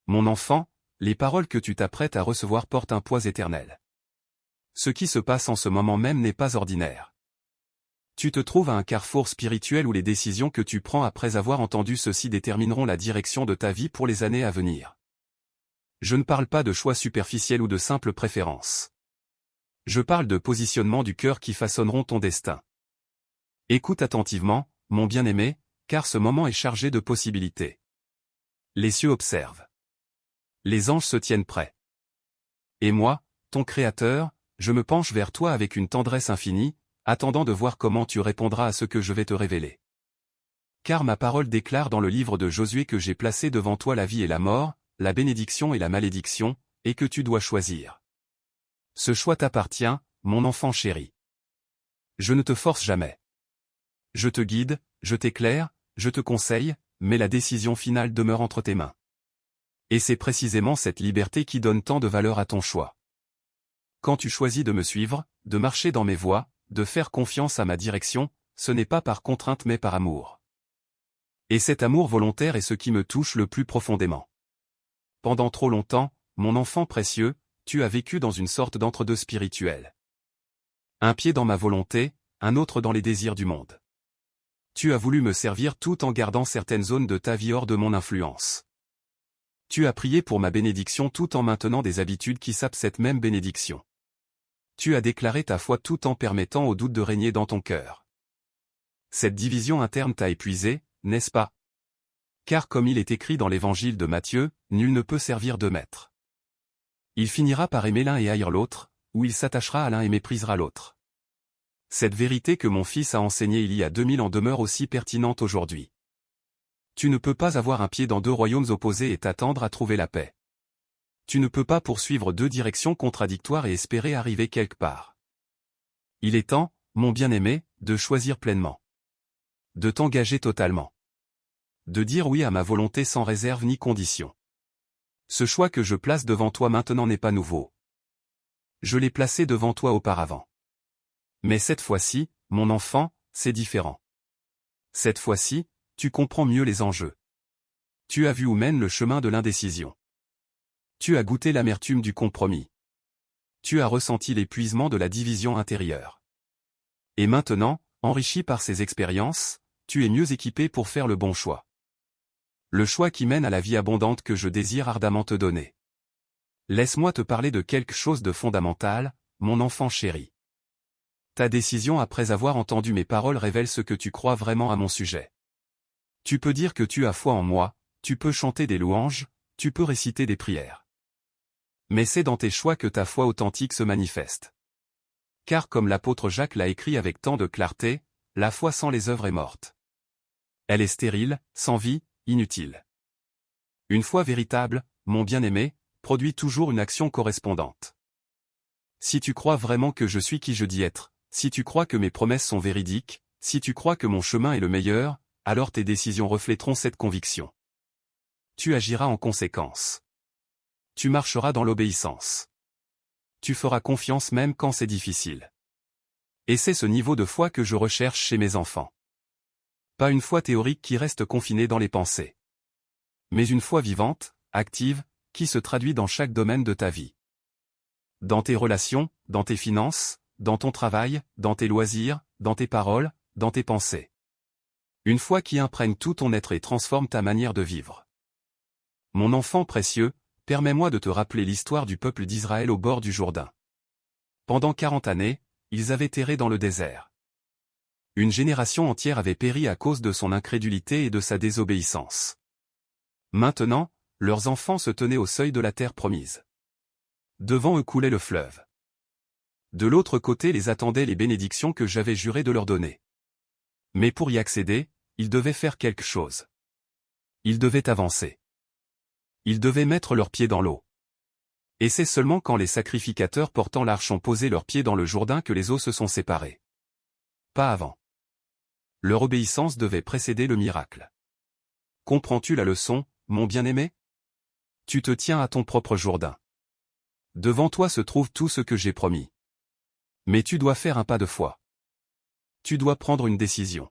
Mon enfant, les paroles que tu t'apprêtes à recevoir portent un poids éternel. Ce qui se passe en ce moment même n'est pas ordinaire. Tu te trouves à un carrefour spirituel où les décisions que tu prends après avoir entendu ceci détermineront la direction de ta vie pour les années à venir. Je ne parle pas de choix superficiels ou de simples préférences. Je parle de positionnements du cœur qui façonneront ton destin. Écoute attentivement, mon bien-aimé, car ce moment est chargé de possibilités. Les cieux observent. Les anges se tiennent prêts. Et moi, ton Créateur, je me penche vers toi avec une tendresse infinie, attendant de voir comment tu répondras à ce que je vais te révéler. Car ma parole déclare dans le livre de Josué que j'ai placé devant toi la vie et la mort, la bénédiction et la malédiction, et que tu dois choisir. Ce choix t'appartient, mon enfant chéri. Je ne te force jamais. Je te guide, je t'éclaire, je te conseille, mais la décision finale demeure entre tes mains. Et c'est précisément cette liberté qui donne tant de valeur à ton choix. Quand tu choisis de me suivre, de marcher dans mes voies, de faire confiance à ma direction, ce n'est pas par contrainte mais par amour. Et cet amour volontaire est ce qui me touche le plus profondément. Pendant trop longtemps, mon enfant précieux, tu as vécu dans une sorte d'entre-deux spirituel. Un pied dans ma volonté, un autre dans les désirs du monde. Tu as voulu me servir tout en gardant certaines zones de ta vie hors de mon influence. Tu as prié pour ma bénédiction tout en maintenant des habitudes qui sapent cette même bénédiction. Tu as déclaré ta foi tout en permettant au doute de régner dans ton cœur. Cette division interne t'a épuisé, n'est-ce pas? Car comme il est écrit dans l'évangile de Matthieu, nul ne peut servir deux maîtres. Il finira par aimer l'un et haïr l'autre, ou il s'attachera à l'un et méprisera l'autre. Cette vérité que mon fils a enseignée il y a 2000 ans demeure aussi pertinente aujourd'hui. Tu ne peux pas avoir un pied dans deux royaumes opposés et t'attendre à trouver la paix. Tu ne peux pas poursuivre deux directions contradictoires et espérer arriver quelque part. Il est temps, mon bien-aimé, de choisir pleinement. De t'engager totalement. De dire oui à ma volonté sans réserve ni condition. Ce choix que je place devant toi maintenant n'est pas nouveau. Je l'ai placé devant toi auparavant. Mais cette fois-ci, mon enfant, c'est différent. Cette fois-ci, tu comprends mieux les enjeux. Tu as vu où mène le chemin de l'indécision. Tu as goûté l'amertume du compromis. Tu as ressenti l'épuisement de la division intérieure. Et maintenant, enrichi par ces expériences, tu es mieux équipé pour faire le bon choix. Le choix qui mène à la vie abondante que je désire ardemment te donner. Laisse-moi te parler de quelque chose de fondamental, mon enfant chéri. Ta décision après avoir entendu mes paroles révèle ce que tu crois vraiment à mon sujet. Tu peux dire que tu as foi en moi, tu peux chanter des louanges, tu peux réciter des prières. Mais c'est dans tes choix que ta foi authentique se manifeste. Car comme l'apôtre Jacques l'a écrit avec tant de clarté, la foi sans les œuvres est morte. Elle est stérile, sans vie, inutile. Une foi véritable, mon bien-aimé, produit toujours une action correspondante. Si tu crois vraiment que je suis qui je dis être, si tu crois que mes promesses sont véridiques, si tu crois que mon chemin est le meilleur, alors tes décisions refléteront cette conviction. Tu agiras en conséquence. Tu marcheras dans l'obéissance. Tu feras confiance même quand c'est difficile. Et c'est ce niveau de foi que je recherche chez mes enfants. Pas une foi théorique qui reste confinée dans les pensées. Mais une foi vivante, active, qui se traduit dans chaque domaine de ta vie. Dans tes relations, dans tes finances, dans ton travail, dans tes loisirs, dans tes paroles, dans tes pensées. Une foi qui imprègne tout ton être et transforme ta manière de vivre. Mon enfant précieux, permets-moi de te rappeler l'histoire du peuple d'Israël au bord du Jourdain. Pendant 40 années, ils avaient erré dans le désert. Une génération entière avait péri à cause de son incrédulité et de sa désobéissance. Maintenant, leurs enfants se tenaient au seuil de la terre promise. Devant eux coulait le fleuve. De l'autre côté les attendaient les bénédictions que j'avais juré de leur donner. Mais pour y accéder, ils devaient faire quelque chose. Ils devaient avancer. Ils devaient mettre leurs pieds dans l'eau. Et c'est seulement quand les sacrificateurs portant l'arche ont posé leurs pieds dans le Jourdain que les eaux se sont séparées. Pas avant. Leur obéissance devait précéder le miracle. Comprends-tu la leçon, mon bien-aimé? Tu te tiens à ton propre Jourdain. Devant toi se trouve tout ce que j'ai promis. Mais tu dois faire un pas de foi. Tu dois prendre une décision.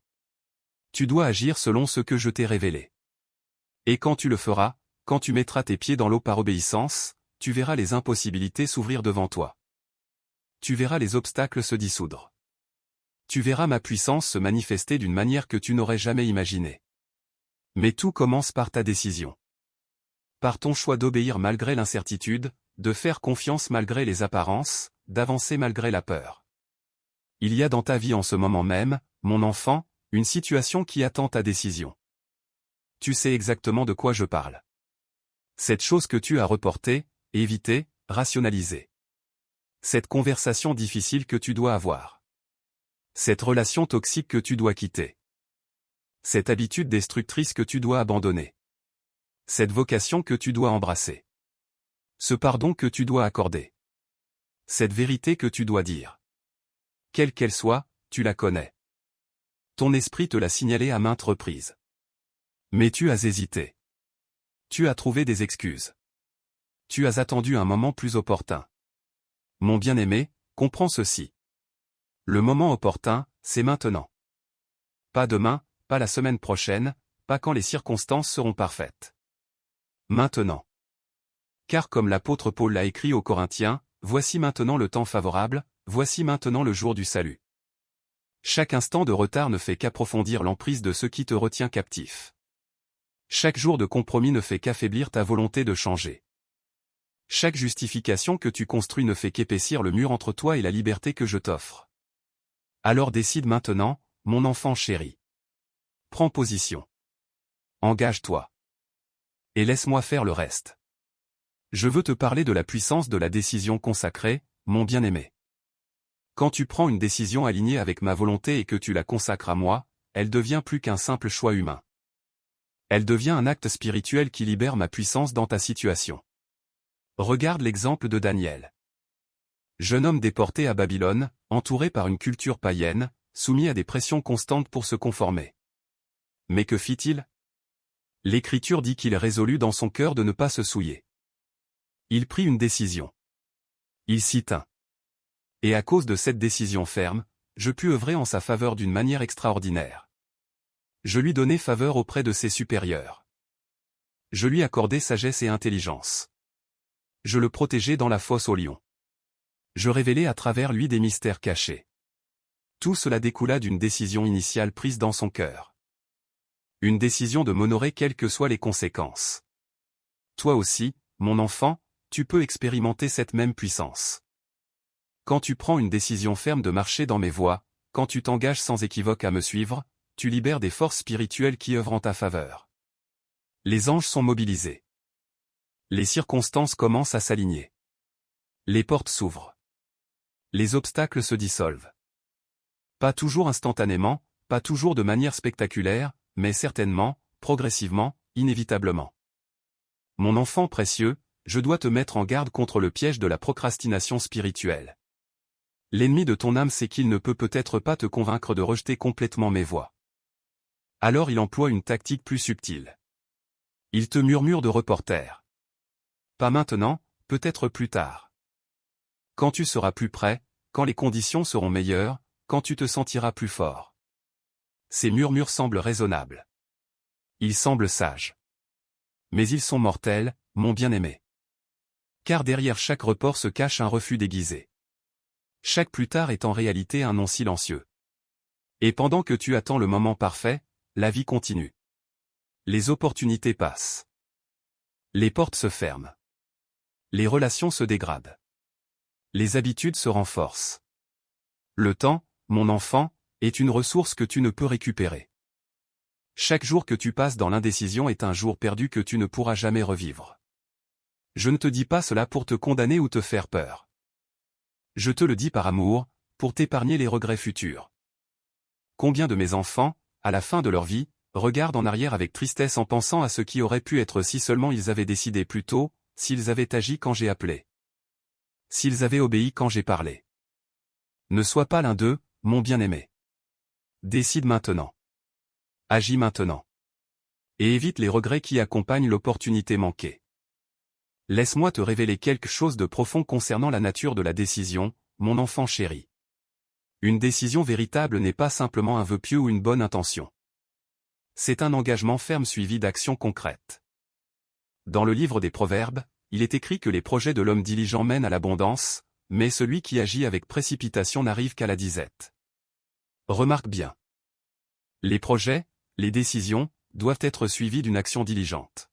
Tu dois agir selon ce que je t'ai révélé. Et quand tu le feras, quand tu mettras tes pieds dans l'eau par obéissance, tu verras les impossibilités s'ouvrir devant toi. Tu verras les obstacles se dissoudre. Tu verras ma puissance se manifester d'une manière que tu n'aurais jamais imaginée. Mais tout commence par ta décision. Par ton choix d'obéir malgré l'incertitude, de faire confiance malgré les apparences, d'avancer malgré la peur. Il y a dans ta vie en ce moment même, mon enfant, une situation qui attend ta décision. Tu sais exactement de quoi je parle. Cette chose que tu as reportée, évitée, rationalisée. Cette conversation difficile que tu dois avoir. Cette relation toxique que tu dois quitter. Cette habitude destructrice que tu dois abandonner. Cette vocation que tu dois embrasser. Ce pardon que tu dois accorder. Cette vérité que tu dois dire. Quelle qu'elle soit, tu la connais. Ton esprit te l'a signalé à maintes reprises. Mais tu as hésité. Tu as trouvé des excuses. Tu as attendu un moment plus opportun. Mon bien-aimé, comprends ceci. Le moment opportun, c'est maintenant. Pas demain, pas la semaine prochaine, pas quand les circonstances seront parfaites. Maintenant. Car comme l'apôtre Paul l'a écrit aux Corinthiens, voici maintenant le temps favorable, voici maintenant le jour du salut. Chaque instant de retard ne fait qu'approfondir l'emprise de ce qui te retient captif. Chaque jour de compromis ne fait qu'affaiblir ta volonté de changer. Chaque justification que tu construis ne fait qu'épaissir le mur entre toi et la liberté que je t'offre. Alors décide maintenant, mon enfant chéri. Prends position. Engage-toi. Et laisse-moi faire le reste. Je veux te parler de la puissance de la décision consacrée, mon bien-aimé. Quand tu prends une décision alignée avec ma volonté et que tu la consacres à moi, elle devient plus qu'un simple choix humain. Elle devient un acte spirituel qui libère ma puissance dans ta situation. Regarde l'exemple de Daniel. Jeune homme déporté à Babylone, entouré par une culture païenne, soumis à des pressions constantes pour se conformer. Mais que fit-il? L'Écriture dit qu'il résolut dans son cœur de ne pas se souiller. Il prit une décision. Il s'y tint. Et à cause de cette décision ferme, je pus œuvrer en sa faveur d'une manière extraordinaire. Je lui donnai faveur auprès de ses supérieurs. Je lui accordai sagesse et intelligence. Je le protégeai dans la fosse aux lions. Je révélai à travers lui des mystères cachés. Tout cela découla d'une décision initiale prise dans son cœur. Une décision de m'honorer quelles que soient les conséquences. Toi aussi, mon enfant, tu peux expérimenter cette même puissance. Quand tu prends une décision ferme de marcher dans mes voies, quand tu t'engages sans équivoque à me suivre, tu libères des forces spirituelles qui œuvrent en ta faveur. Les anges sont mobilisés. Les circonstances commencent à s'aligner. Les portes s'ouvrent. Les obstacles se dissolvent. Pas toujours instantanément, pas toujours de manière spectaculaire, mais certainement, progressivement, inévitablement. Mon enfant précieux, je dois te mettre en garde contre le piège de la procrastination spirituelle. L'ennemi de ton âme sait qu'il ne peut peut-être pas te convaincre de rejeter complètement mes voies. Alors il emploie une tactique plus subtile. Il te murmure de reporter. Pas maintenant, peut-être plus tard. Quand tu seras plus prêt, quand les conditions seront meilleures, quand tu te sentiras plus fort. Ces murmures semblent raisonnables. Ils semblent sages. Mais ils sont mortels, mon bien-aimé. Car derrière chaque report se cache un refus déguisé. Chaque plus tard est en réalité un non silencieux. Et pendant que tu attends le moment parfait, la vie continue. Les opportunités passent. Les portes se ferment. Les relations se dégradent. Les habitudes se renforcent. Le temps, mon enfant, est une ressource que tu ne peux récupérer. Chaque jour que tu passes dans l'indécision est un jour perdu que tu ne pourras jamais revivre. Je ne te dis pas cela pour te condamner ou te faire peur. Je te le dis par amour, pour t'épargner les regrets futurs. Combien de mes enfants, à la fin de leur vie, regardent en arrière avec tristesse en pensant à ce qui aurait pu être si seulement ils avaient décidé plus tôt, s'ils avaient agi quand j'ai appelé. S'ils avaient obéi quand j'ai parlé. Ne sois pas l'un d'eux, mon bien-aimé. Décide maintenant. Agis maintenant. Et évite les regrets qui accompagnent l'opportunité manquée. Laisse-moi te révéler quelque chose de profond concernant la nature de la décision, mon enfant chéri. Une décision véritable n'est pas simplement un vœu pieux ou une bonne intention. C'est un engagement ferme suivi d'actions concrètes. Dans le livre des Proverbes, il est écrit que les projets de l'homme diligent mènent à l'abondance, mais celui qui agit avec précipitation n'arrive qu'à la disette. Remarque bien. Les projets, les décisions, doivent être suivis d'une action diligente.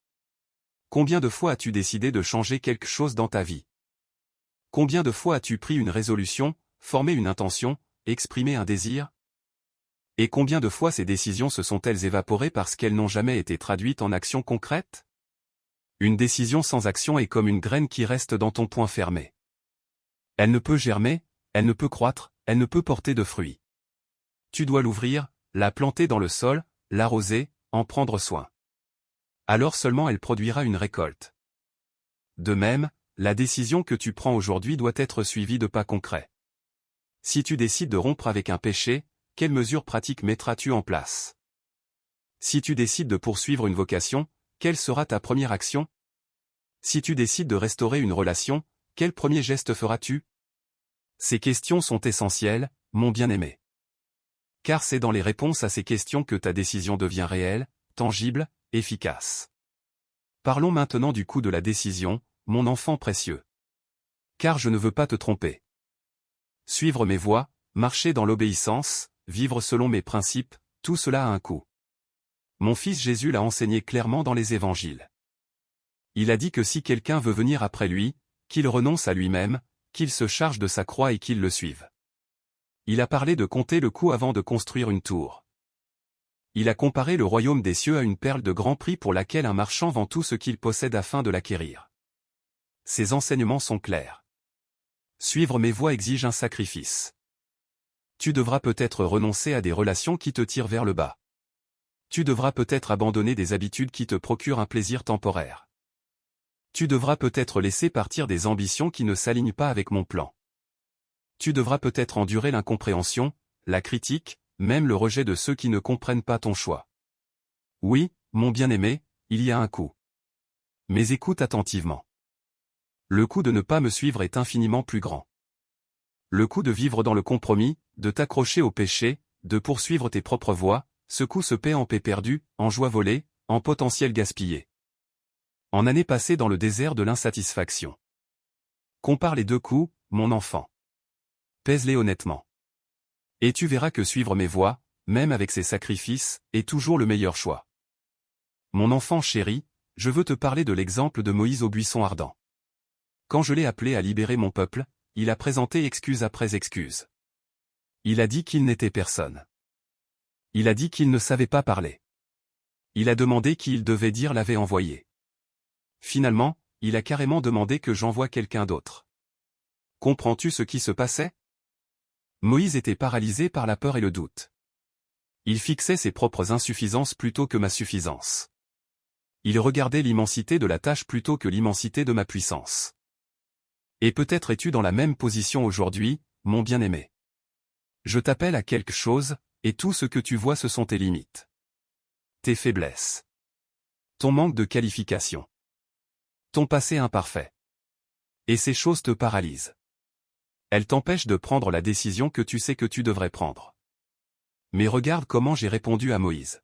Combien de fois as-tu décidé de changer quelque chose dans ta vie? Combien de fois as-tu pris une résolution, formé une intention, exprimé un désir? Et combien de fois ces décisions se sont-elles évaporées parce qu'elles n'ont jamais été traduites en actions concrètes? Une décision sans action est comme une graine qui reste dans ton poing fermé. Elle ne peut germer, elle ne peut croître, elle ne peut porter de fruits. Tu dois l'ouvrir, la planter dans le sol, l'arroser, en prendre soin. Alors seulement elle produira une récolte. De même, la décision que tu prends aujourd'hui doit être suivie de pas concrets. Si tu décides de rompre avec un péché, quelles mesures pratiques mettras-tu en place? Si tu décides de poursuivre une vocation, quelle sera ta première action? Si tu décides de restaurer une relation, quel premier geste feras-tu? Ces questions sont essentielles, mon bien-aimé. Car c'est dans les réponses à ces questions que ta décision devient réelle, tangible, efficace. Parlons maintenant du coût de la décision, mon enfant précieux. Car je ne veux pas te tromper. Suivre mes voies, marcher dans l'obéissance, vivre selon mes principes, tout cela a un coût. Mon fils Jésus l'a enseigné clairement dans les évangiles. Il a dit que si quelqu'un veut venir après lui, qu'il renonce à lui-même, qu'il se charge de sa croix et qu'il le suive. Il a parlé de compter le coût avant de construire une tour. Il a comparé le royaume des cieux à une perle de grand prix pour laquelle un marchand vend tout ce qu'il possède afin de l'acquérir. Ses enseignements sont clairs. Suivre mes voies exige un sacrifice. Tu devras peut-être renoncer à des relations qui te tirent vers le bas. Tu devras peut-être abandonner des habitudes qui te procurent un plaisir temporaire. Tu devras peut-être laisser partir des ambitions qui ne s'alignent pas avec mon plan. Tu devras peut-être endurer l'incompréhension, la critique, même le rejet de ceux qui ne comprennent pas ton choix. Oui, mon bien-aimé, il y a un coût. Mais écoute attentivement. Le coût de ne pas me suivre est infiniment plus grand. Le coût de vivre dans le compromis, de t'accrocher au péché, de poursuivre tes propres voies, ce coût se paie en paix perdue, en joie volée, en potentiel gaspillé. En années passées dans le désert de l'insatisfaction. Compare les deux coûts, mon enfant. Pèse-les honnêtement. Et tu verras que suivre mes voies, même avec ses sacrifices, est toujours le meilleur choix. Mon enfant chéri, je veux te parler de l'exemple de Moïse au buisson ardent. Quand je l'ai appelé à libérer mon peuple, il a présenté excuse après excuse. Il a dit qu'il n'était personne. Il a dit qu'il ne savait pas parler. Il a demandé qui il devait dire l'avait envoyé. Finalement, il a carrément demandé que j'envoie quelqu'un d'autre. Comprends-tu ce qui se passait? Moïse était paralysé par la peur et le doute. Il fixait ses propres insuffisances plutôt que ma suffisance. Il regardait l'immensité de la tâche plutôt que l'immensité de ma puissance. Et peut-être es-tu dans la même position aujourd'hui, mon bien-aimé. Je t'appelle à quelque chose, et tout ce que tu vois ce sont tes limites. Tes faiblesses. Ton manque de qualification. Ton passé imparfait. Et ces choses te paralysent. Elles t'empêchent de prendre la décision que tu sais que tu devrais prendre. Mais regarde comment j'ai répondu à Moïse.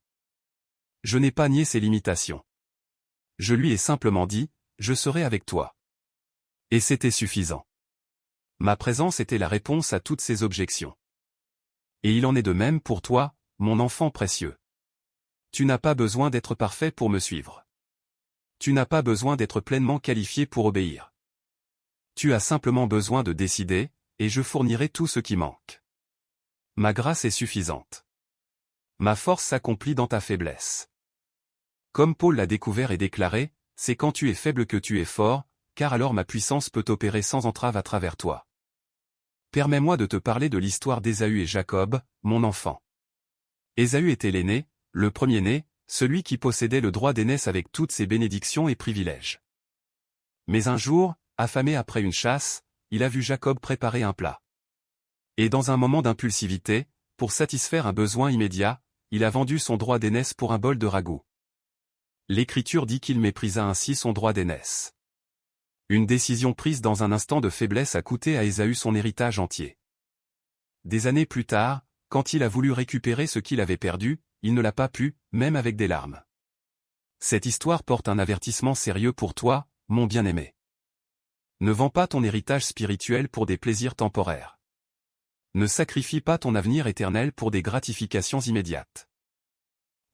Je n'ai pas nié ses limitations. Je lui ai simplement dit, je serai avec toi. Et c'était suffisant. Ma présence était la réponse à toutes ses objections. Et il en est de même pour toi, mon enfant précieux. Tu n'as pas besoin d'être parfait pour me suivre. Tu n'as pas besoin d'être pleinement qualifié pour obéir. Tu as simplement besoin de décider, et je fournirai tout ce qui manque. Ma grâce est suffisante. Ma force s'accomplit dans ta faiblesse. Comme Paul l'a découvert et déclaré, c'est quand tu es faible que tu es fort, car alors ma puissance peut opérer sans entrave à travers toi. Permets-moi de te parler de l'histoire d'Ésaü et Jacob, mon enfant. Ésaü était l'aîné, le premier-né, celui qui possédait le droit d'aînesse avec toutes ses bénédictions et privilèges. Mais un jour, affamé après une chasse, il a vu Jacob préparer un plat. Et dans un moment d'impulsivité, pour satisfaire un besoin immédiat, il a vendu son droit d'aînesse pour un bol de ragoût. L'Écriture dit qu'il méprisa ainsi son droit d'aînesse. Une décision prise dans un instant de faiblesse a coûté à Ésaü son héritage entier. Des années plus tard, quand il a voulu récupérer ce qu'il avait perdu, il ne l'a pas pu, même avec des larmes. Cette histoire porte un avertissement sérieux pour toi, mon bien-aimé. Ne vends pas ton héritage spirituel pour des plaisirs temporaires. Ne sacrifie pas ton avenir éternel pour des gratifications immédiates.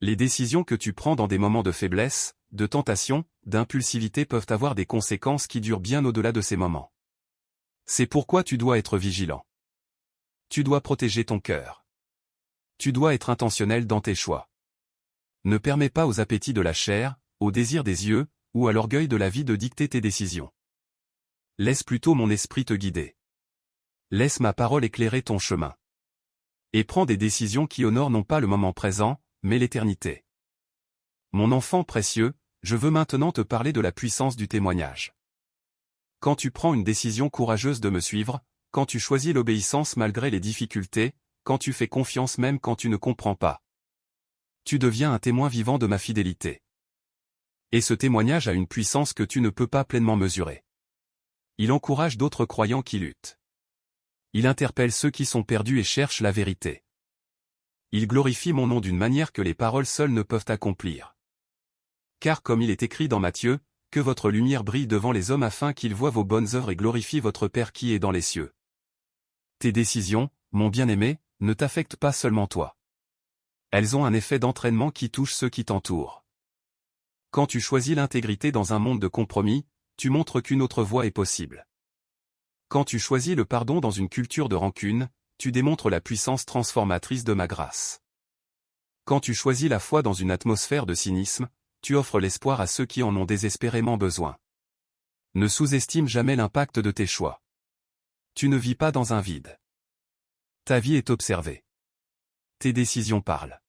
Les décisions que tu prends dans des moments de faiblesse, de tentation, d'impulsivité peuvent avoir des conséquences qui durent bien au-delà de ces moments. C'est pourquoi tu dois être vigilant. Tu dois protéger ton cœur. Tu dois être intentionnel dans tes choix. Ne permets pas aux appétits de la chair, aux désirs des yeux, ou à l'orgueil de la vie de dicter tes décisions. Laisse plutôt mon esprit te guider. Laisse ma parole éclairer ton chemin. Et prends des décisions qui honorent non pas le moment présent, mais l'éternité. Mon enfant précieux, je veux maintenant te parler de la puissance du témoignage. Quand tu prends une décision courageuse de me suivre, quand tu choisis l'obéissance malgré les difficultés, quand tu fais confiance même quand tu ne comprends pas, tu deviens un témoin vivant de ma fidélité. Et ce témoignage a une puissance que tu ne peux pas pleinement mesurer. Il encourage d'autres croyants qui luttent. Il interpelle ceux qui sont perdus et cherchent la vérité. Il glorifie mon nom d'une manière que les paroles seules ne peuvent accomplir. Car comme il est écrit dans Matthieu, que votre lumière brille devant les hommes afin qu'ils voient vos bonnes œuvres et glorifient votre Père qui est dans les cieux. Tes décisions, mon bien-aimé, ne t'affectent pas seulement toi. Elles ont un effet d'entraînement qui touche ceux qui t'entourent. Quand tu choisis l'intégrité dans un monde de compromis, tu montres qu'une autre voie est possible. Quand tu choisis le pardon dans une culture de rancune, tu démontres la puissance transformatrice de ma grâce. Quand tu choisis la foi dans une atmosphère de cynisme, tu offres l'espoir à ceux qui en ont désespérément besoin. Ne sous-estime jamais l'impact de tes choix. Tu ne vis pas dans un vide. Ta vie est observée. Tes décisions parlent.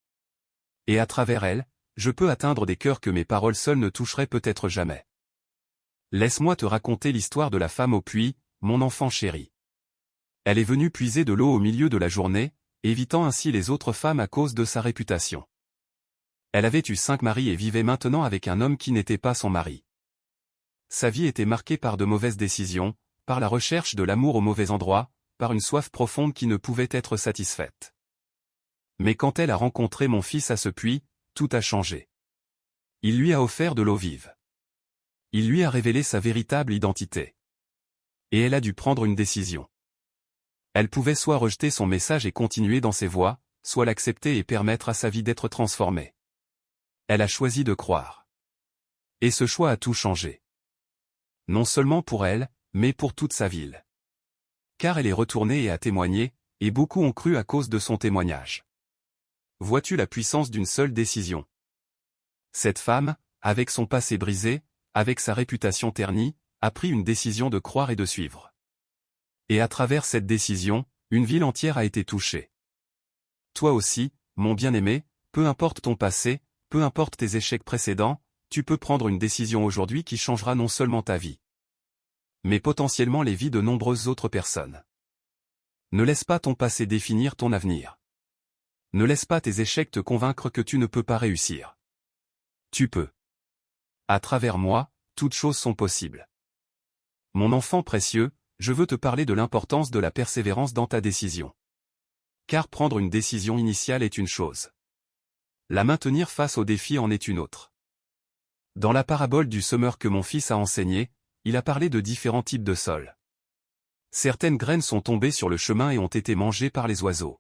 Et à travers elles, je peux atteindre des cœurs que mes paroles seules ne toucheraient peut-être jamais. Laisse-moi te raconter l'histoire de la femme au puits, mon enfant chéri. Elle est venue puiser de l'eau au milieu de la journée, évitant ainsi les autres femmes à cause de sa réputation. Elle avait eu 5 maris et vivait maintenant avec un homme qui n'était pas son mari. Sa vie était marquée par de mauvaises décisions, par la recherche de l'amour au mauvais endroit, par une soif profonde qui ne pouvait être satisfaite. Mais quand elle a rencontré mon fils à ce puits, tout a changé. Il lui a offert de l'eau vive. Il lui a révélé sa véritable identité. Et elle a dû prendre une décision. Elle pouvait soit rejeter son message et continuer dans ses voies, soit l'accepter et permettre à sa vie d'être transformée. Elle a choisi de croire. Et ce choix a tout changé. Non seulement pour elle, mais pour toute sa ville. Car elle est retournée et a témoigné, et beaucoup ont cru à cause de son témoignage. Vois-tu la puissance d'une seule décision? Cette femme, avec son passé brisé, avec sa réputation ternie, a pris une décision de croire et de suivre. Et à travers cette décision, une ville entière a été touchée. Toi aussi, mon bien-aimé, peu importe ton passé, peu importe tes échecs précédents, tu peux prendre une décision aujourd'hui qui changera non seulement ta vie, mais potentiellement les vies de nombreuses autres personnes. Ne laisse pas ton passé définir ton avenir. Ne laisse pas tes échecs te convaincre que tu ne peux pas réussir. Tu peux. À travers moi, toutes choses sont possibles. Mon enfant précieux, je veux te parler de l'importance de la persévérance dans ta décision. Car prendre une décision initiale est une chose. La maintenir face au défi en est une autre. Dans la parabole du semeur que mon fils a enseigné, il a parlé de différents types de sols. Certaines graines sont tombées sur le chemin et ont été mangées par les oiseaux.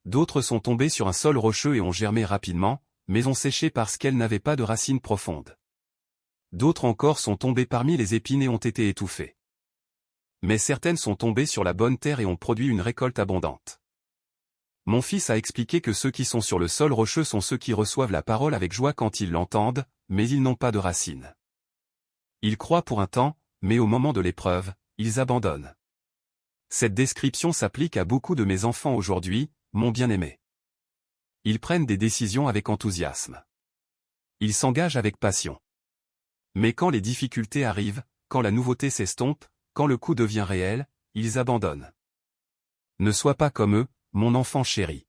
D'autres sont tombées sur un sol rocheux et ont germé rapidement, mais ont séché parce qu'elles n'avaient pas de racines profondes. D'autres encore sont tombées parmi les épines et ont été étouffées. Mais certaines sont tombées sur la bonne terre et ont produit une récolte abondante. Mon fils a expliqué que ceux qui sont sur le sol rocheux sont ceux qui reçoivent la parole avec joie quand ils l'entendent, mais ils n'ont pas de racines. Ils croient pour un temps, mais au moment de l'épreuve, ils abandonnent. Cette description s'applique à beaucoup de mes enfants aujourd'hui, mon bien-aimé. Ils prennent des décisions avec enthousiasme. Ils s'engagent avec passion. Mais quand les difficultés arrivent, quand la nouveauté s'estompe, quand le coup devient réel, ils abandonnent. Ne sois pas comme eux, mon enfant chéri.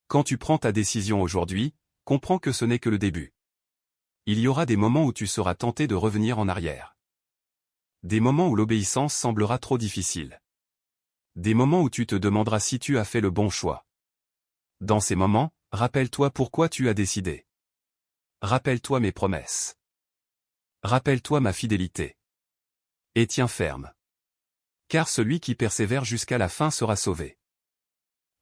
Quand tu prends ta décision aujourd'hui, comprends que ce n'est que le début. Il y aura des moments où tu seras tenté de revenir en arrière. Des moments où l'obéissance semblera trop difficile. Des moments où tu te demanderas si tu as fait le bon choix. Dans ces moments, rappelle-toi pourquoi tu as décidé. Rappelle-toi mes promesses. Rappelle-toi ma fidélité. Et tiens ferme. Car celui qui persévère jusqu'à la fin sera sauvé.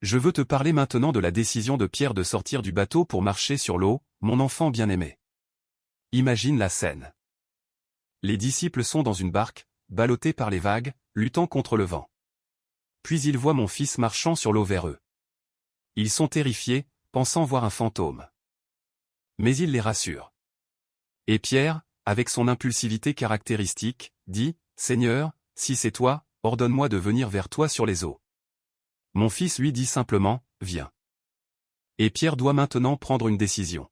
Je veux te parler maintenant de la décision de Pierre de sortir du bateau pour marcher sur l'eau, mon enfant bien-aimé. Imagine la scène. Les disciples sont dans une barque, ballottés par les vagues, luttant contre le vent. Puis ils voient mon fils marchant sur l'eau vers eux. Ils sont terrifiés, pensant voir un fantôme. Mais il les rassure. Et Pierre, avec son impulsivité caractéristique, dit, « Seigneur, si c'est toi, ordonne-moi de venir vers toi sur les eaux. » Mon fils lui dit simplement, « Viens. » Et Pierre doit maintenant prendre une décision.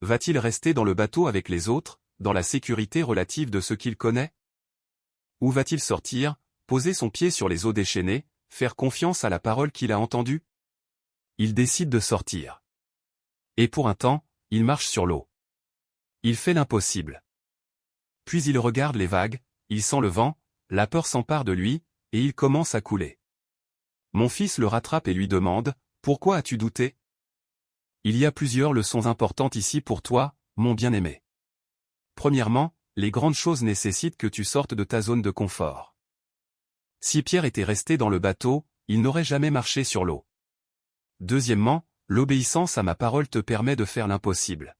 Va-t-il rester dans le bateau avec les autres, dans la sécurité relative de ce qu'il connaît? Ou va-t-il sortir, poser son pied sur les eaux déchaînées, faire confiance à la parole qu'il a entendue? Il décide de sortir. Et pour un temps, il marche sur l'eau. Il fait l'impossible. Puis il regarde les vagues, il sent le vent, la peur s'empare de lui, et il commence à couler. Mon fils le rattrape et lui demande, « Pourquoi as-tu douté ?» Il y a plusieurs leçons importantes ici pour toi, mon bien-aimé. Premièrement, les grandes choses nécessitent que tu sortes de ta zone de confort. Si Pierre était resté dans le bateau, il n'aurait jamais marché sur l'eau. Deuxièmement, l'obéissance à ma parole te permet de faire l'impossible.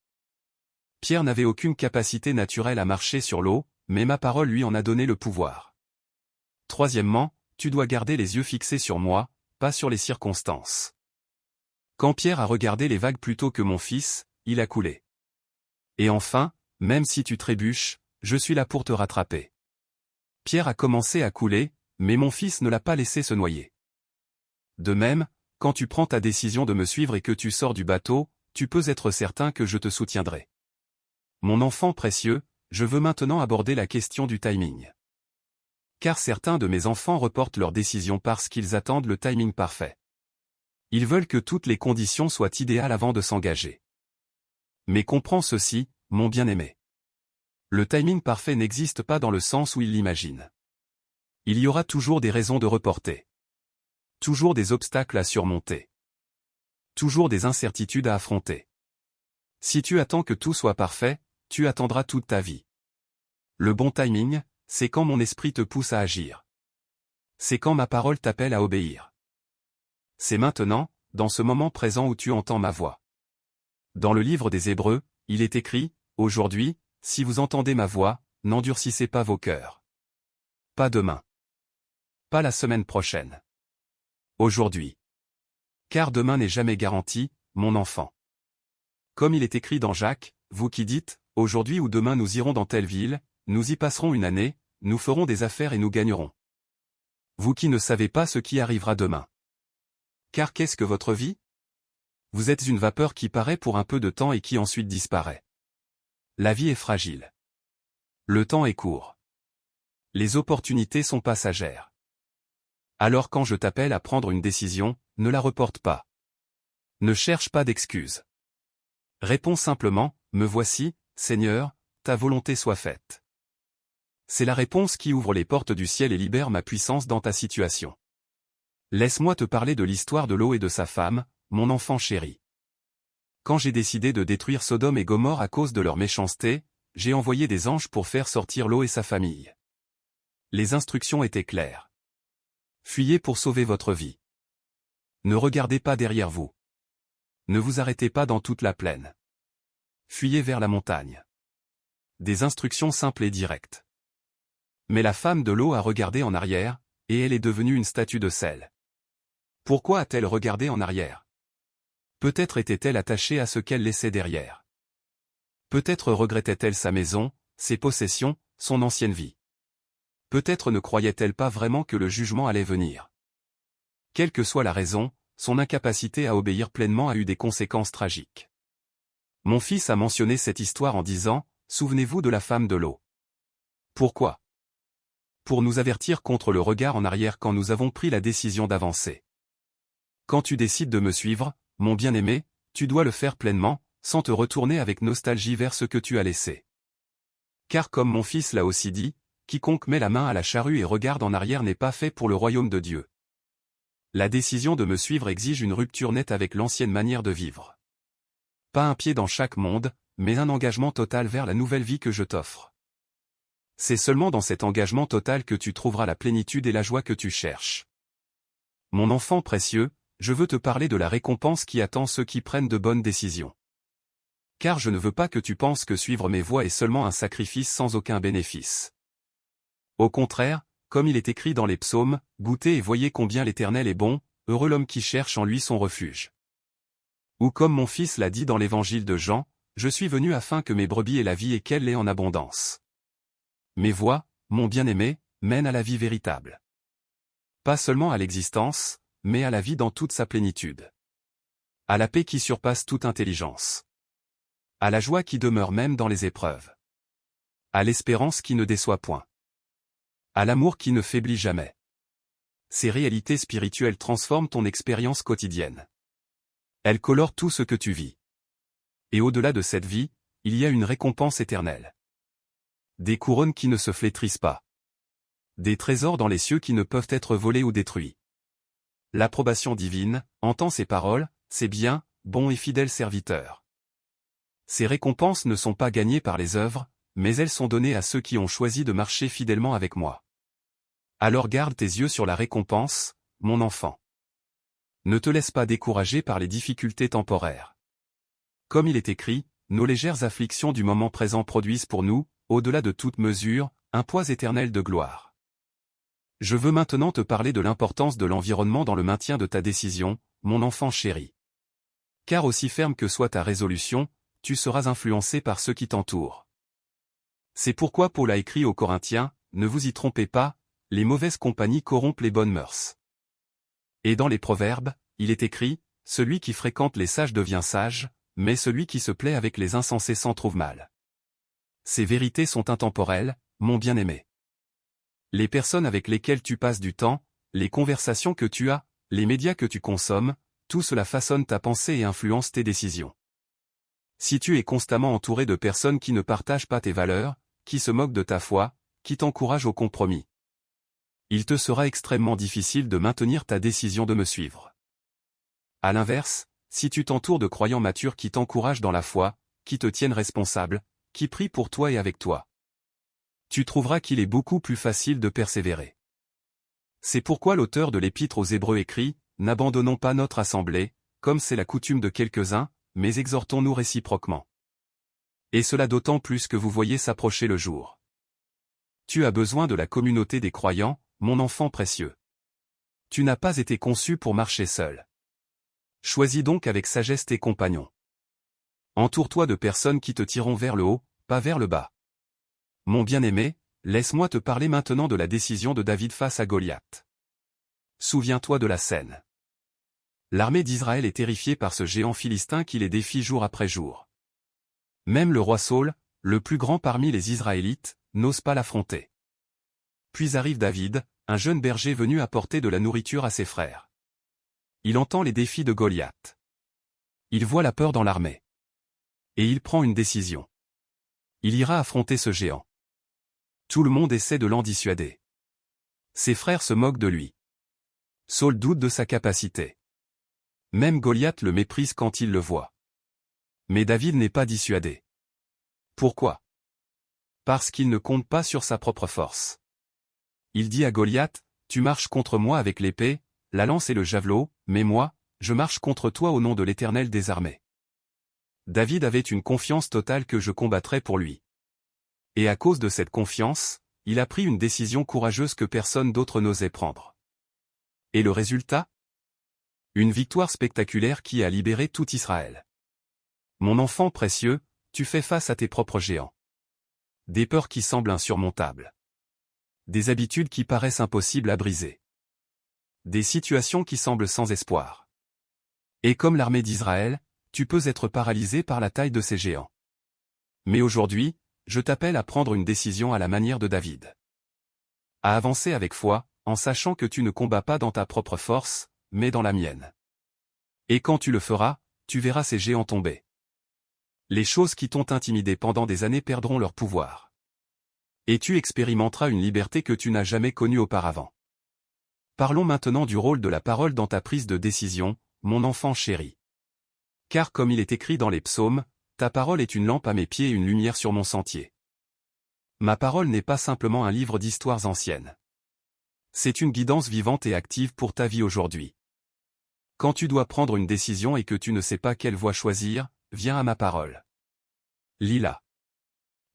Pierre n'avait aucune capacité naturelle à marcher sur l'eau, mais ma parole lui en a donné le pouvoir. Troisièmement, tu dois garder les yeux fixés sur moi, pas sur les circonstances. Quand Pierre a regardé les vagues plutôt que mon fils, il a coulé. Et enfin, même si tu trébuches, je suis là pour te rattraper. Pierre a commencé à couler, mais mon fils ne l'a pas laissé se noyer. De même, quand tu prends ta décision de me suivre et que tu sors du bateau, tu peux être certain que je te soutiendrai. Mon enfant précieux, je veux maintenant aborder la question du timing. Car certains de mes enfants reportent leurs décisions parce qu'ils attendent le timing parfait. Ils veulent que toutes les conditions soient idéales avant de s'engager. Mais comprends ceci, mon bien-aimé. Le timing parfait n'existe pas dans le sens où ils l'imaginent. Il y aura toujours des raisons de reporter. Toujours des obstacles à surmonter. Toujours des incertitudes à affronter. Si tu attends que tout soit parfait, tu attendras toute ta vie. Le bon timing, c'est quand mon esprit te pousse à agir. C'est quand ma parole t'appelle à obéir. C'est maintenant, dans ce moment présent où tu entends ma voix. Dans le livre des Hébreux, il est écrit, « Aujourd'hui, si vous entendez ma voix, n'endurcissez pas vos cœurs. » Pas demain. Pas la semaine prochaine. Aujourd'hui. Car demain n'est jamais garanti, mon enfant. Comme il est écrit dans Jacques, vous qui dites, « Aujourd'hui ou demain nous irons dans telle ville, nous y passerons une année, nous ferons des affaires et nous gagnerons. » Vous qui ne savez pas ce qui arrivera demain. Car qu'est-ce que votre vie? Vous êtes une vapeur qui paraît pour un peu de temps et qui ensuite disparaît. La vie est fragile. Le temps est court. Les opportunités sont passagères. Alors quand je t'appelle à prendre une décision, ne la reporte pas. Ne cherche pas d'excuses. Réponds simplement, « Me voici, Seigneur, ta volonté soit faite. » C'est la réponse qui ouvre les portes du ciel et libère ma puissance dans ta situation. Laisse-moi te parler de l'histoire de Lot et de sa femme, mon enfant chéri. Quand j'ai décidé de détruire Sodome et Gomorrhe à cause de leur méchanceté, j'ai envoyé des anges pour faire sortir Lot et sa famille. Les instructions étaient claires. Fuyez pour sauver votre vie. Ne regardez pas derrière vous. Ne vous arrêtez pas dans toute la plaine. Fuyez vers la montagne. Des instructions simples et directes. Mais la femme de Lot a regardé en arrière, et elle est devenue une statue de sel. Pourquoi a-t-elle regardé en arrière? Peut-être était-elle attachée à ce qu'elle laissait derrière. Peut-être regrettait-elle sa maison, ses possessions, son ancienne vie. Peut-être ne croyait-elle pas vraiment que le jugement allait venir. Quelle que soit la raison, son incapacité à obéir pleinement a eu des conséquences tragiques. Mon fils a mentionné cette histoire en disant, « Souvenez-vous de la femme de Lot. » Pourquoi? Pour nous avertir contre le regard en arrière quand nous avons pris la décision d'avancer. Quand tu décides de me suivre, mon bien-aimé, tu dois le faire pleinement, sans te retourner avec nostalgie vers ce que tu as laissé. Car comme mon fils l'a aussi dit, quiconque met la main à la charrue et regarde en arrière n'est pas fait pour le royaume de Dieu. La décision de me suivre exige une rupture nette avec l'ancienne manière de vivre. Pas un pied dans chaque monde, mais un engagement total vers la nouvelle vie que je t'offre. C'est seulement dans cet engagement total que tu trouveras la plénitude et la joie que tu cherches. Mon enfant précieux, je veux te parler de la récompense qui attend ceux qui prennent de bonnes décisions. Car je ne veux pas que tu penses que suivre mes voies est seulement un sacrifice sans aucun bénéfice. Au contraire, comme il est écrit dans les psaumes, goûtez et voyez combien l'Éternel est bon, heureux l'homme qui cherche en lui son refuge. Ou comme mon fils l'a dit dans l'évangile de Jean, je suis venu afin que mes brebis aient la vie et qu'elle l'ait en abondance. Mes voies, mon bien-aimé, mènent à la vie véritable. Pas seulement à l'existence, mais à la vie dans toute sa plénitude. À la paix qui surpasse toute intelligence. À la joie qui demeure même dans les épreuves. À l'espérance qui ne déçoit point. À l'amour qui ne faiblit jamais. Ces réalités spirituelles transforment ton expérience quotidienne. Elles colorent tout ce que tu vis. Et au-delà de cette vie, il y a une récompense éternelle. Des couronnes qui ne se flétrissent pas. Des trésors dans les cieux qui ne peuvent être volés ou détruits. L'approbation divine, entends ces paroles, c'est bien, bon et fidèle serviteur. Ces récompenses ne sont pas gagnées par les œuvres, mais elles sont données à ceux qui ont choisi de marcher fidèlement avec moi. Alors garde tes yeux sur la récompense, mon enfant. Ne te laisse pas décourager par les difficultés temporaires. Comme il est écrit, nos légères afflictions du moment présent produisent pour nous, au-delà de toute mesure, un poids éternel de gloire. Je veux maintenant te parler de l'importance de l'environnement dans le maintien de ta décision, mon enfant chéri. Car aussi ferme que soit ta résolution, tu seras influencé par ceux qui t'entourent. C'est pourquoi Paul a écrit aux Corinthiens, ne vous y trompez pas, les mauvaises compagnies corrompent les bonnes mœurs. Et dans les Proverbes, il est écrit, celui qui fréquente les sages devient sage, mais celui qui se plaît avec les insensés s'en trouve mal. Ces vérités sont intemporelles, mon bien-aimé. Les personnes avec lesquelles tu passes du temps, les conversations que tu as, les médias que tu consommes, tout cela façonne ta pensée et influence tes décisions. Si tu es constamment entouré de personnes qui ne partagent pas tes valeurs, qui se moquent de ta foi, qui t'encouragent au compromis, il te sera extrêmement difficile de maintenir ta décision de me suivre. À l'inverse, si tu t'entoures de croyants matures qui t'encouragent dans la foi, qui te tiennent responsable, qui prient pour toi et avec toi, tu trouveras qu'il est beaucoup plus facile de persévérer. C'est pourquoi l'auteur de l'Épître aux Hébreux écrit, « N'abandonnons pas notre assemblée, comme c'est la coutume de quelques-uns, mais exhortons-nous réciproquement. » Et cela d'autant plus que vous voyez s'approcher le jour. Tu as besoin de la communauté des croyants, mon enfant précieux. Tu n'as pas été conçu pour marcher seul. Choisis donc avec sagesse tes compagnons. Entoure-toi de personnes qui te tireront vers le haut, pas vers le bas. Mon bien-aimé, laisse-moi te parler maintenant de la décision de David face à Goliath. Souviens-toi de la scène. L'armée d'Israël est terrifiée par ce géant philistin qui les défie jour après jour. Même le roi Saül, le plus grand parmi les Israélites, n'ose pas l'affronter. Puis arrive David, un jeune berger venu apporter de la nourriture à ses frères. Il entend les défis de Goliath. Il voit la peur dans l'armée. Et il prend une décision. Il ira affronter ce géant. Tout le monde essaie de l'en dissuader. Ses frères se moquent de lui. Saül doute de sa capacité. Même Goliath le méprise quand il le voit. Mais David n'est pas dissuadé. Pourquoi? Parce qu'il ne compte pas sur sa propre force. Il dit à Goliath, « Tu marches contre moi avec l'épée, la lance et le javelot, mais moi, je marche contre toi au nom de l'Éternel des armées. » David avait une confiance totale que je combattrais pour lui. Et à cause de cette confiance, il a pris une décision courageuse que personne d'autre n'osait prendre. Et le résultat? Une victoire spectaculaire qui a libéré tout Israël. Mon enfant précieux, tu fais face à tes propres géants. Des peurs qui semblent insurmontables. Des habitudes qui paraissent impossibles à briser. Des situations qui semblent sans espoir. Et comme l'armée d'Israël, tu peux être paralysé par la taille de ces géants. Mais aujourd'hui, je t'appelle à prendre une décision à la manière de David. À avancer avec foi, en sachant que tu ne combats pas dans ta propre force, mais dans la mienne. Et quand tu le feras, tu verras ces géants tomber. Les choses qui t'ont intimidé pendant des années perdront leur pouvoir. Et tu expérimenteras une liberté que tu n'as jamais connue auparavant. Parlons maintenant du rôle de la parole dans ta prise de décision, mon enfant chéri. Car comme il est écrit dans les psaumes, ta parole est une lampe à mes pieds et une lumière sur mon sentier. Ma parole n'est pas simplement un livre d'histoires anciennes. C'est une guidance vivante et active pour ta vie aujourd'hui. Quand tu dois prendre une décision et que tu ne sais pas quelle voie choisir, viens à ma parole. Lis-la.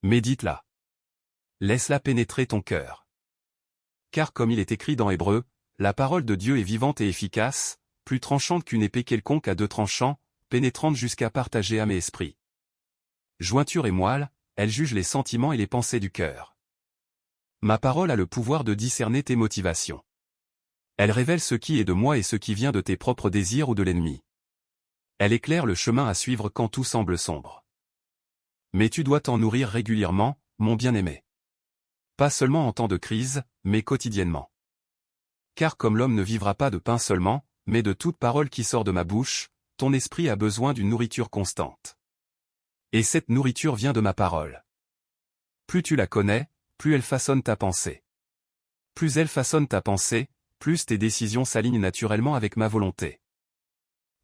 Médite-la. Laisse-la pénétrer ton cœur. Car comme il est écrit dans Hébreux, la parole de Dieu est vivante et efficace, plus tranchante qu'une épée quelconque à deux tranchants, pénétrante jusqu'à partager âme et esprit. Jointure et moelle, elle juge les sentiments et les pensées du cœur. Ma parole a le pouvoir de discerner tes motivations. Elle révèle ce qui est de moi et ce qui vient de tes propres désirs ou de l'ennemi. Elle éclaire le chemin à suivre quand tout semble sombre. Mais tu dois t'en nourrir régulièrement, mon bien-aimé. Pas seulement en temps de crise, mais quotidiennement. Car comme l'homme ne vivra pas de pain seulement, mais de toute parole qui sort de ma bouche, ton esprit a besoin d'une nourriture constante. Et cette nourriture vient de ma parole. Plus tu la connais, plus elle façonne ta pensée. Plus elle façonne ta pensée, plus tes décisions s'alignent naturellement avec ma volonté.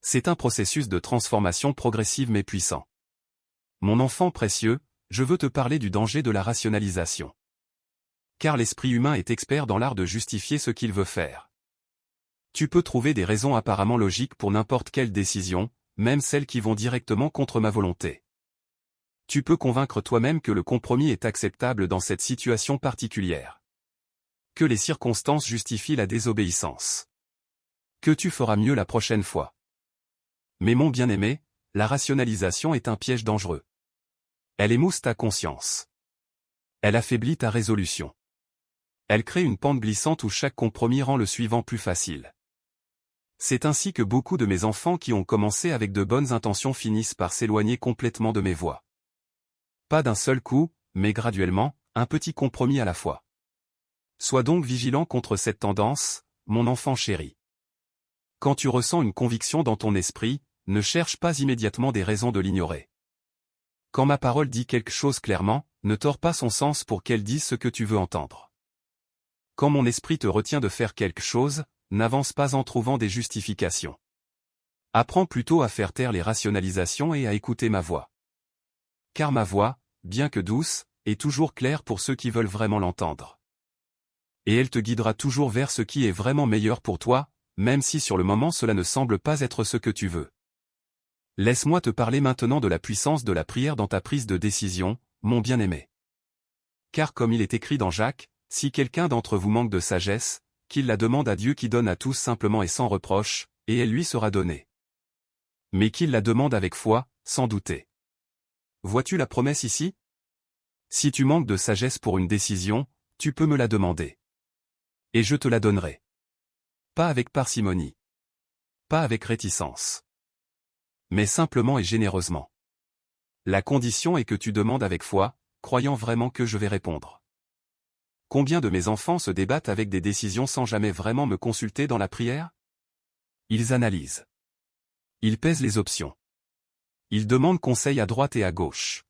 C'est un processus de transformation progressive mais puissant. Mon enfant précieux, je veux te parler du danger de la rationalisation. Car l'esprit humain est expert dans l'art de justifier ce qu'il veut faire. Tu peux trouver des raisons apparemment logiques pour n'importe quelle décision, même celles qui vont directement contre ma volonté. Tu peux convaincre toi-même que le compromis est acceptable dans cette situation particulière. Que les circonstances justifient la désobéissance. Que tu feras mieux la prochaine fois. Mais mon bien-aimé, la rationalisation est un piège dangereux. Elle émousse ta conscience. Elle affaiblit ta résolution. Elle crée une pente glissante où chaque compromis rend le suivant plus facile. C'est ainsi que beaucoup de mes enfants qui ont commencé avec de bonnes intentions finissent par s'éloigner complètement de mes voies. Pas d'un seul coup, mais graduellement, un petit compromis à la fois. Sois donc vigilant contre cette tendance, mon enfant chéri. Quand tu ressens une conviction dans ton esprit, ne cherche pas immédiatement des raisons de l'ignorer. Quand ma parole dit quelque chose clairement, ne tords pas son sens pour qu'elle dise ce que tu veux entendre. Quand mon esprit te retient de faire quelque chose, n'avance pas en trouvant des justifications. Apprends plutôt à faire taire les rationalisations et à écouter ma voix. Car ma voix, bien que douce, est toujours claire pour ceux qui veulent vraiment l'entendre. Et elle te guidera toujours vers ce qui est vraiment meilleur pour toi, même si sur le moment cela ne semble pas être ce que tu veux. Laisse-moi te parler maintenant de la puissance de la prière dans ta prise de décision, mon bien-aimé. Car comme il est écrit dans Jacques, si quelqu'un d'entre vous manque de sagesse, qu'il la demande à Dieu qui donne à tous simplement et sans reproche, et elle lui sera donnée. Mais qu'il la demande avec foi, sans douter. Vois-tu la promesse ici? Si tu manques de sagesse pour une décision, tu peux me la demander. Et je te la donnerai. Pas avec parcimonie. Pas avec réticence. Mais simplement et généreusement. La condition est que tu demandes avec foi, croyant vraiment que je vais répondre. Combien de mes enfants se débattent avec des décisions sans jamais vraiment me consulter dans la prière? Ils analysent. Ils pèsent les options. Ils demandent conseil à droite et à gauche.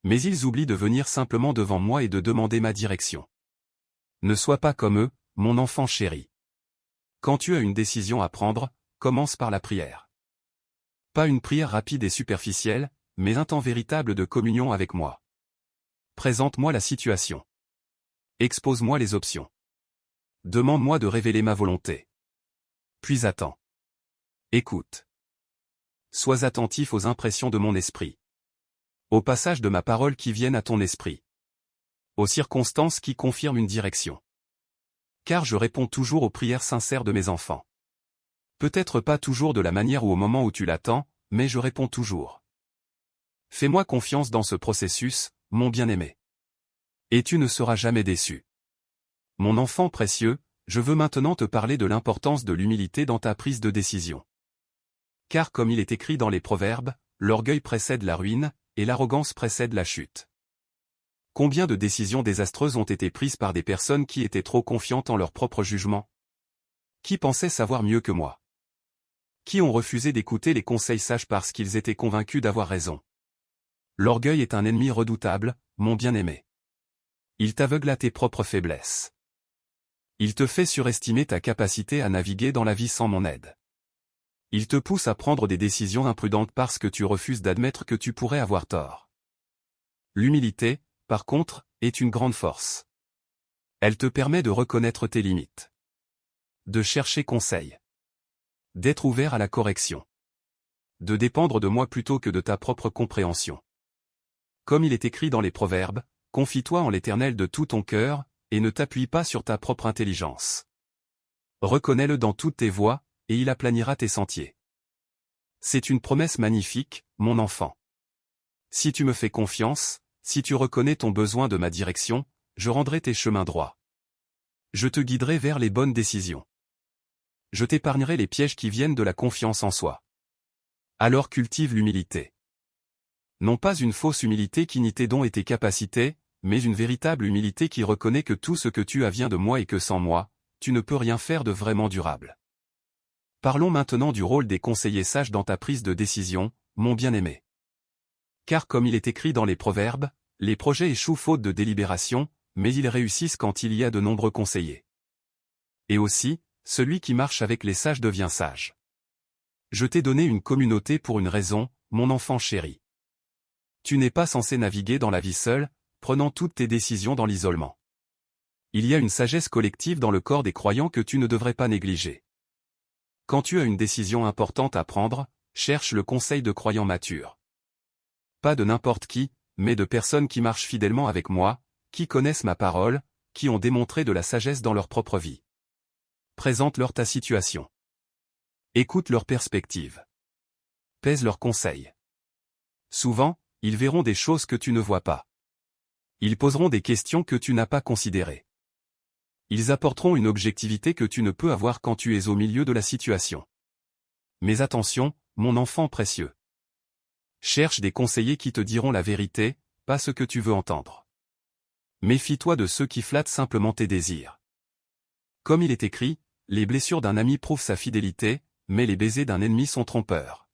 Mais ils oublient de venir simplement devant moi et de demander ma direction. Ne sois pas comme eux, mon enfant chéri. Quand tu as une décision à prendre, commence par la prière. Pas une prière rapide et superficielle, mais un temps véritable de communion avec moi. Présente-moi la situation. Expose-moi les options. Demande-moi de révéler ma volonté. Puis attends. Écoute. Sois attentif aux impressions de mon esprit. Aux passages de ma parole qui viennent à ton esprit. Aux circonstances qui confirment une direction. Car je réponds toujours aux prières sincères de mes enfants. Peut-être pas toujours de la manière ou au moment où tu l'attends, mais je réponds toujours. Fais-moi confiance dans ce processus, mon bien-aimé. Et tu ne seras jamais déçu. Mon enfant précieux, je veux maintenant te parler de l'importance de l'humilité dans ta prise de décision. Car comme il est écrit dans les Proverbes, l'orgueil précède la ruine, et l'arrogance précède la chute. Combien de décisions désastreuses ont été prises par des personnes qui étaient trop confiantes en leur propre jugement? Qui pensaient savoir mieux que moi? Qui ont refusé d'écouter les conseils sages parce qu'ils étaient convaincus d'avoir raison? L'orgueil est un ennemi redoutable, mon bien-aimé. Il t'aveugle à tes propres faiblesses. Il te fait surestimer ta capacité à naviguer dans la vie sans mon aide. Il te pousse à prendre des décisions imprudentes parce que tu refuses d'admettre que tu pourrais avoir tort. L'humilité, par contre, est une grande force. Elle te permet de reconnaître tes limites, de chercher conseil, d'être ouvert à la correction, de dépendre de moi plutôt que de ta propre compréhension. Comme il est écrit dans les Proverbes, confie-toi en l'Éternel de tout ton cœur, et ne t'appuie pas sur ta propre intelligence. Reconnais-le dans toutes tes voies, et il aplanira tes sentiers. C'est une promesse magnifique, mon enfant. Si tu me fais confiance, si tu reconnais ton besoin de ma direction, je rendrai tes chemins droits. Je te guiderai vers les bonnes décisions. Je t'épargnerai les pièges qui viennent de la confiance en soi. Alors cultive l'humilité. Non pas une fausse humilité qui nie tes dons et tes capacités, mais une véritable humilité qui reconnaît que tout ce que tu as vient de moi et que sans moi, tu ne peux rien faire de vraiment durable. Parlons maintenant du rôle des conseillers sages dans ta prise de décision, mon bien-aimé. Car comme il est écrit dans les Proverbes, les projets échouent faute de délibération, mais ils réussissent quand il y a de nombreux conseillers. Et aussi, celui qui marche avec les sages devient sage. Je t'ai donné une communauté pour une raison, mon enfant chéri. Tu n'es pas censé naviguer dans la vie seul, prenant toutes tes décisions dans l'isolement. Il y a une sagesse collective dans le corps des croyants que tu ne devrais pas négliger. Quand tu as une décision importante à prendre, cherche le conseil de croyants matures. Pas de n'importe qui, mais de personnes qui marchent fidèlement avec moi, qui connaissent ma parole, qui ont démontré de la sagesse dans leur propre vie. Présente-leur ta situation. Écoute leurs perspectives. Pèse leurs conseils. Souvent, ils verront des choses que tu ne vois pas. Ils poseront des questions que tu n'as pas considérées. Ils apporteront une objectivité que tu ne peux avoir quand tu es au milieu de la situation. Mais attention, mon enfant précieux. Cherche des conseillers qui te diront la vérité, pas ce que tu veux entendre. Méfie-toi de ceux qui flattent simplement tes désirs. Comme il est écrit, les blessures d'un ami prouvent sa fidélité, mais les baisers d'un ennemi sont trompeurs.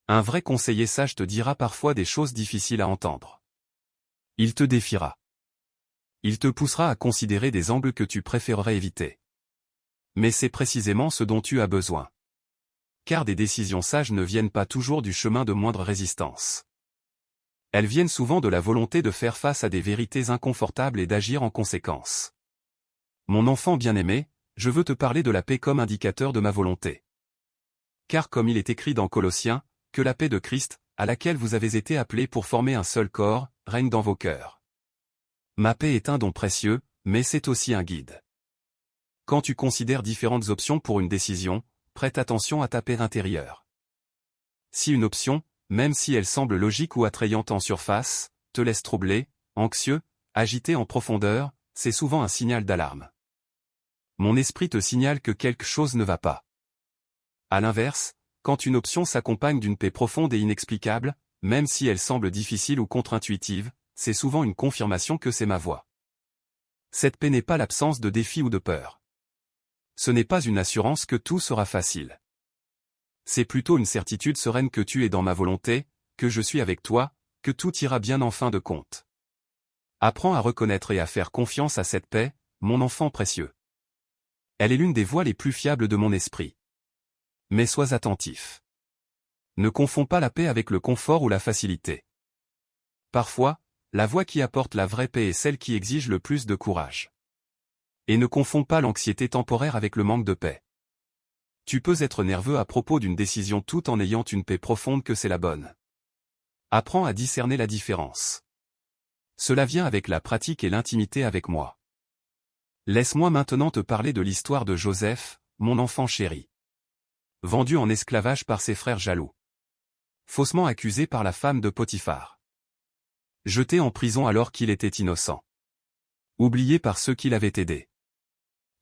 Un vrai conseiller sage te dira parfois des choses difficiles à entendre. Il te défiera. Il te poussera à considérer des angles que tu préférerais éviter. Mais c'est précisément ce dont tu as besoin. Car des décisions sages ne viennent pas toujours du chemin de moindre résistance. Elles viennent souvent de la volonté de faire face à des vérités inconfortables et d'agir en conséquence. Mon enfant bien-aimé, je veux te parler de la paix comme indicateur de ma volonté. Car comme il est écrit dans Colossiens, que la paix de Christ, à laquelle vous avez été appelés pour former un seul corps, règne dans vos cœurs. Ma paix est un don précieux, mais c'est aussi un guide. Quand tu considères différentes options pour une décision, prête attention à ta paix intérieure. Si une option, même si elle semble logique ou attrayante en surface, te laisse troublé, anxieux, agité en profondeur, c'est souvent un signal d'alarme. Mon esprit te signale que quelque chose ne va pas. À l'inverse, quand une option s'accompagne d'une paix profonde et inexplicable, même si elle semble difficile ou contre-intuitive, c'est souvent une confirmation que c'est ma voie. Cette paix n'est pas l'absence de défis ou de peur. Ce n'est pas une assurance que tout sera facile. C'est plutôt une certitude sereine que tu es dans ma volonté, que je suis avec toi, que tout ira bien en fin de compte. Apprends à reconnaître et à faire confiance à cette paix, mon enfant précieux. Elle est l'une des voies les plus fiables de mon esprit. Mais sois attentif. Ne confonds pas la paix avec le confort ou la facilité. Parfois, la voie qui apporte la vraie paix est celle qui exige le plus de courage. Et ne confonds pas l'anxiété temporaire avec le manque de paix. Tu peux être nerveux à propos d'une décision tout en ayant une paix profonde que c'est la bonne. Apprends à discerner la différence. Cela vient avec la pratique et l'intimité avec moi. Laisse-moi maintenant te parler de l'histoire de Joseph, mon enfant chéri. Vendu en esclavage par ses frères jaloux. Faussement accusé par la femme de Potiphar. Jeté en prison alors qu'il était innocent. Oublié par ceux qui l'avaient aidé.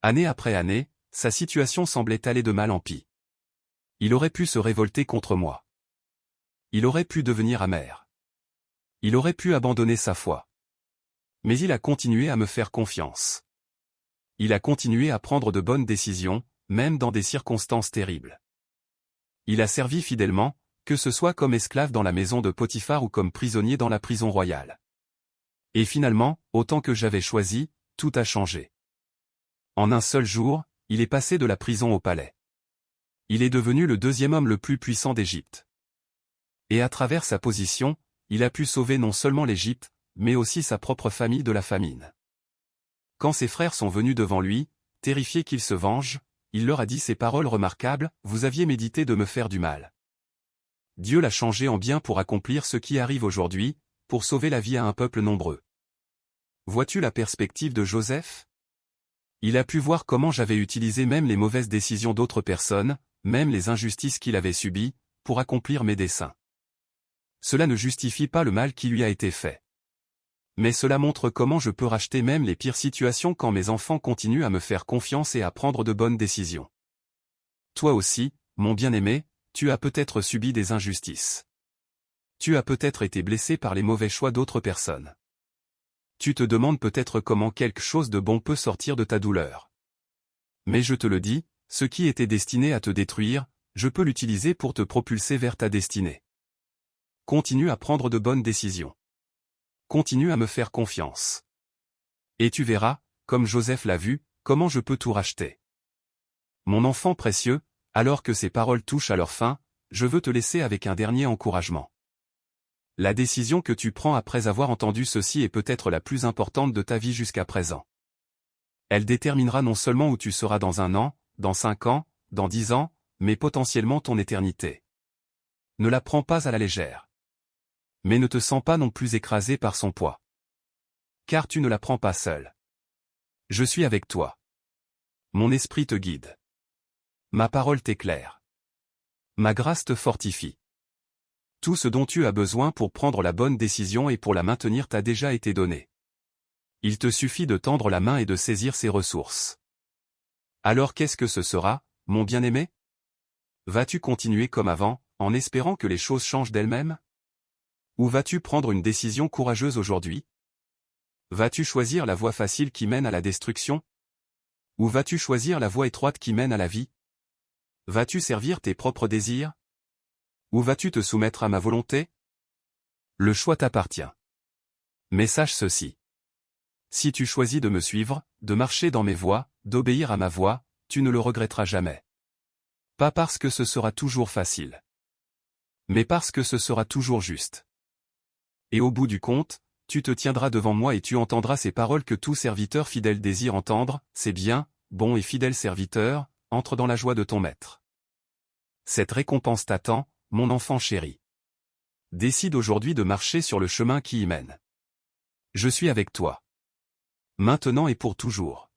Année après année, sa situation semblait aller de mal en pis. Il aurait pu se révolter contre moi. Il aurait pu devenir amer. Il aurait pu abandonner sa foi. Mais il a continué à me faire confiance. Il a continué à prendre de bonnes décisions, même dans des circonstances terribles. Il a servi fidèlement, que ce soit comme esclave dans la maison de Potiphar ou comme prisonnier dans la prison royale. Et finalement, autant que j'avais choisi, tout a changé. En un seul jour, il est passé de la prison au palais. Il est devenu le deuxième homme le plus puissant d'Égypte. Et à travers sa position, il a pu sauver non seulement l'Égypte, mais aussi sa propre famille de la famine. Quand ses frères sont venus devant lui, terrifiés qu'il se venge, il leur a dit ces paroles remarquables, « Vous aviez médité de me faire du mal. Dieu l'a changé en bien pour accomplir ce qui arrive aujourd'hui, pour sauver la vie à un peuple nombreux. » Vois-tu la perspective de Joseph? Il a pu voir comment j'avais utilisé même les mauvaises décisions d'autres personnes, même les injustices qu'il avait subies, pour accomplir mes desseins. Cela ne justifie pas le mal qui lui a été fait. Mais cela montre comment je peux racheter même les pires situations quand mes enfants continuent à me faire confiance et à prendre de bonnes décisions. Toi aussi, mon bien-aimé, tu as peut-être subi des injustices. Tu as peut-être été blessé par les mauvais choix d'autres personnes. Tu te demandes peut-être comment quelque chose de bon peut sortir de ta douleur. Mais je te le dis, ce qui était destiné à te détruire, je peux l'utiliser pour te propulser vers ta destinée. Continue à prendre de bonnes décisions. Continue à me faire confiance. Et tu verras, comme Joseph l'a vu, comment je peux tout racheter. Mon enfant précieux, alors que ces paroles touchent à leur fin, je veux te laisser avec un dernier encouragement. La décision que tu prends après avoir entendu ceci est peut-être la plus importante de ta vie jusqu'à présent. Elle déterminera non seulement où tu seras dans 1 an, dans 5 ans, dans 10 ans, mais potentiellement ton éternité. Ne la prends pas à la légère. Mais ne te sens pas non plus écrasé par son poids. Car tu ne la prends pas seul. Je suis avec toi. Mon esprit te guide. Ma parole t'éclaire. Ma grâce te fortifie. Tout ce dont tu as besoin pour prendre la bonne décision et pour la maintenir t'a déjà été donné. Il te suffit de tendre la main et de saisir ses ressources. Alors qu'est-ce que ce sera, mon bien-aimé? Vas-tu continuer comme avant, en espérant que les choses changent d'elles-mêmes? Ou vas-tu prendre une décision courageuse aujourd'hui? Vas-tu choisir la voie facile qui mène à la destruction? Ou vas-tu choisir la voie étroite qui mène à la vie? Vas-tu servir tes propres désirs? Ou vas-tu te soumettre à ma volonté? Le choix t'appartient. Mais sache ceci. Si tu choisis de me suivre, de marcher dans mes voies, d'obéir à ma voix, tu ne le regretteras jamais. Pas parce que ce sera toujours facile. Mais parce que ce sera toujours juste. Et au bout du compte, tu te tiendras devant moi et tu entendras ces paroles que tout serviteur fidèle désire entendre, c'est bien, bon et fidèle serviteur, entre dans la joie de ton maître. Cette récompense t'attend, mon enfant chéri. Décide aujourd'hui de marcher sur le chemin qui y mène. Je suis avec toi. Maintenant et pour toujours.